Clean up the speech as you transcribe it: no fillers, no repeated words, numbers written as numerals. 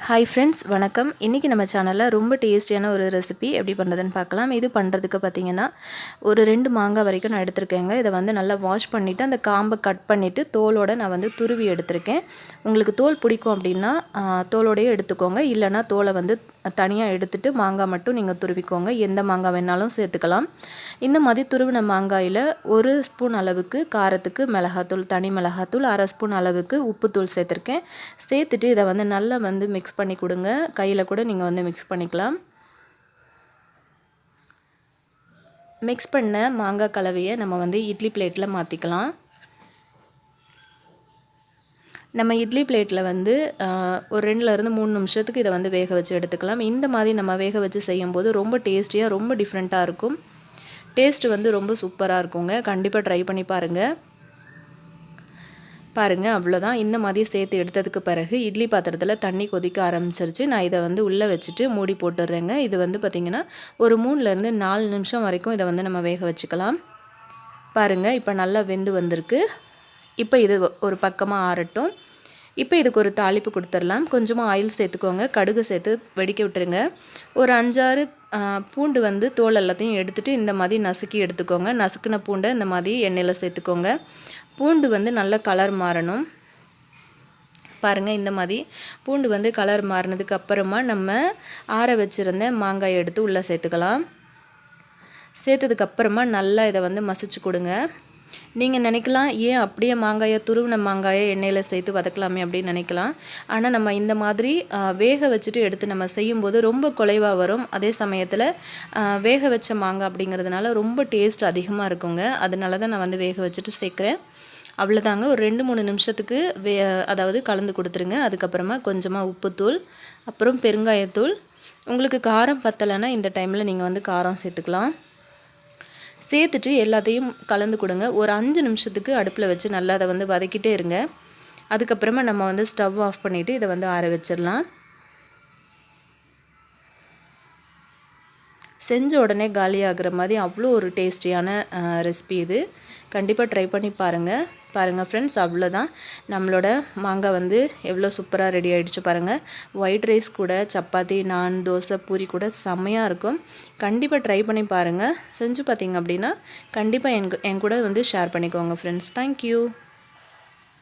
Hi friends, வணக்கம். இன்றைக்கி நம்ம சேனலில் ரொம்ப டேஸ்டியான ஒரு ரெசிபி எப்படி பண்ணுறதுன்னு பார்க்கலாம். இது பண்ணுறதுக்கு பார்த்திங்கன்னா ஒரு 2 மாங்காய் வரைக்கும் நான் எடுத்திருக்கேங்க. இதை வந்து நல்லா வாஷ் பண்ணிவிட்டு அந்த காம்பை கட் பண்ணிவிட்டு தோலோடு நான் வந்து துருவி எடுத்திருக்கேன். உங்களுக்கு தோல் பிடிக்கும் அப்படின்னா தோலோடையே எடுத்துக்கோங்க. இல்லைனா தோலை வந்து தனியாக எடுத்துகிட்டு மாங்காய் மட்டும் நீங்கள் துருவிக்கோங்க. எந்த மாங்காய் வேணாலும் சேர்த்துக்கலாம். இந்த மாதிரி துருவின மாங்காயில் 1 ஸ்பூன் அளவுக்கு காரத்துக்கு மிளகாத்தூள், தனி மிளகாத்தூள், 1/2 ஸ்பூன் அளவுக்கு உப்புத்தூள் சேர்த்துருக்கேன். சேர்த்துட்டு இதை வந்து நல்லா வந்து மிக்ஸ் பண்ணி கொடுங்க. கையில் கூட நீங்கள் வந்து மிக்ஸ் பண்ணிக்கலாம். மிக்ஸ் பண்ண மாங்காய் கலவையை நம்ம வந்து இட்லி பிளேட்டில் மாற்றிக்கலாம். நம்ம இட்லி பிளேட்டில் வந்து ஒரு 2லேருந்து 3 நிமிஷத்துக்கு இதை வந்து வேக வச்சு எடுத்துக்கலாம். இந்த மாதிரி நம்ம வேக வச்சு செய்யும்போது ரொம்ப டேஸ்டியாக, ரொம்ப டிஃப்ரெண்ட்டாக இருக்கும். டேஸ்ட்டு வந்து ரொம்ப சூப்பராக இருக்குங்க. கண்டிப்பாக ட்ரை பண்ணி பாருங்கள். அவ்வளோதான். இந்த மாதிரி சேர்த்து எடுத்ததுக்கு பிறகு இட்லி பாத்திரத்தில் தண்ணி கொதிக்க ஆரம்பிச்சிருச்சு. நான் இதை வந்து உள்ளே வச்சுட்டு மூடி போட்டுடுறேங்க. இது வந்து பார்த்திங்கன்னா ஒரு 3லேருந்து 4 நிமிஷம் வரைக்கும் இதை வந்து நம்ம வேக வச்சுக்கலாம். பாருங்கள், இப்போ நல்லா வெந்து வந்திருக்கு. இப்போ இது ஒரு பக்கமாக ஆறட்டும். இப்போ இதுக்கு ஒரு தாளிப்பு கொடுத்துடலாம். கொஞ்சமாக ஆயில் சேர்த்துக்கோங்க. கடுகு சேர்த்து வெடிக்க விட்டுருங்க. ஒரு 5-6 பூண்டு வந்து தோல் எல்லாத்தையும் எடுத்துகிட்டு இந்த மாதிரி நசுக்கி எடுத்துக்கோங்க. நசுக்கின பூண்டை இந்த மாதிரி எண்ணெயில் சேர்த்துக்கோங்க. பூண்டு வந்து நல்லா கலர் மாறணும். பாருங்கள், இந்த மாதிரி பூண்டு வந்து கலர் மாறினதுக்கு அப்புறமா நம்ம ஆற வச்சுருந்த மாங்காயை எடுத்து உள்ளே சேர்த்துக்கலாம். சேர்த்ததுக்கப்புறமா நல்லா இதை வந்து மசிச்சு கொடுங்க. நீங்கள் நினைக்கலாம், ஏன் அப்படியே மாங்காயை துருவின மாங்காயை எண்ணெயில் சேர்த்து வதக்கலாமே அப்படின்னு நினைக்கலாம். ஆனால் நம்ம இந்த மாதிரி வேக வச்சுட்டு எடுத்து நம்ம செய்யும்போது ரொம்ப குலைவாக வரும். அதே சமயத்தில் வேக வச்ச மாங்காய் அப்படிங்கிறதுனால ரொம்ப டேஸ்ட் அதிகமாக இருக்குங்க. அதனால தான் நான் வந்து வேக வச்சுட்டு சேர்க்குறேன். அவ்வளோதாங்க. ஒரு 2-3 நிமிஷத்துக்கு அதாவது கலந்து கொடுத்துருங்க. அதுக்கப்புறமா கொஞ்சமாக உப்புத்தூள், அப்புறம் பெருங்காயத்தூள். உங்களுக்கு காரம் பத்தலைன்னா இந்த டைமில் நீங்கள் வந்து காரம் சேர்த்துக்கலாம். சேர்த்துட்டு எல்லாத்தையும் கலந்து கொடுங்க. ஒரு 5 நிமிஷத்துக்கு அடுப்பில் வச்சு நல்லா அதை வந்து வதக்கிட்டே இருங்க. அதுக்கப்புறமா நம்ம வந்து ஸ்டவ் ஆஃப் பண்ணிவிட்டு இதை வந்து ஆற வச்சிடலாம். செஞ்ச உடனே காலியாகிற மாதிரி அவ்வளோ ஒரு டேஸ்டியான ரெசிபி இது. கண்டிப்பாக ட்ரை பண்ணி பாருங்கள். ஃப்ரெண்ட்ஸ், அவ்வளோதான். நம்மளோட மாங்காய் வந்து எவ்வளோ சூப்பராக ரெடி ஆகிடுச்சு பாருங்கள். ஒயிட் ரைஸ் கூட, சப்பாத்தி, நான், தோசை, பூரி கூட செம்மையாக இருக்கும். கண்டிப்பாக ட்ரை பண்ணி பாருங்கள். செஞ்சு பார்த்தீங்க அப்படின்னா கண்டிப்பாக என் கூட வந்து ஷேர் பண்ணிக்கோங்க ஃப்ரெண்ட்ஸ். தேங்க்யூ.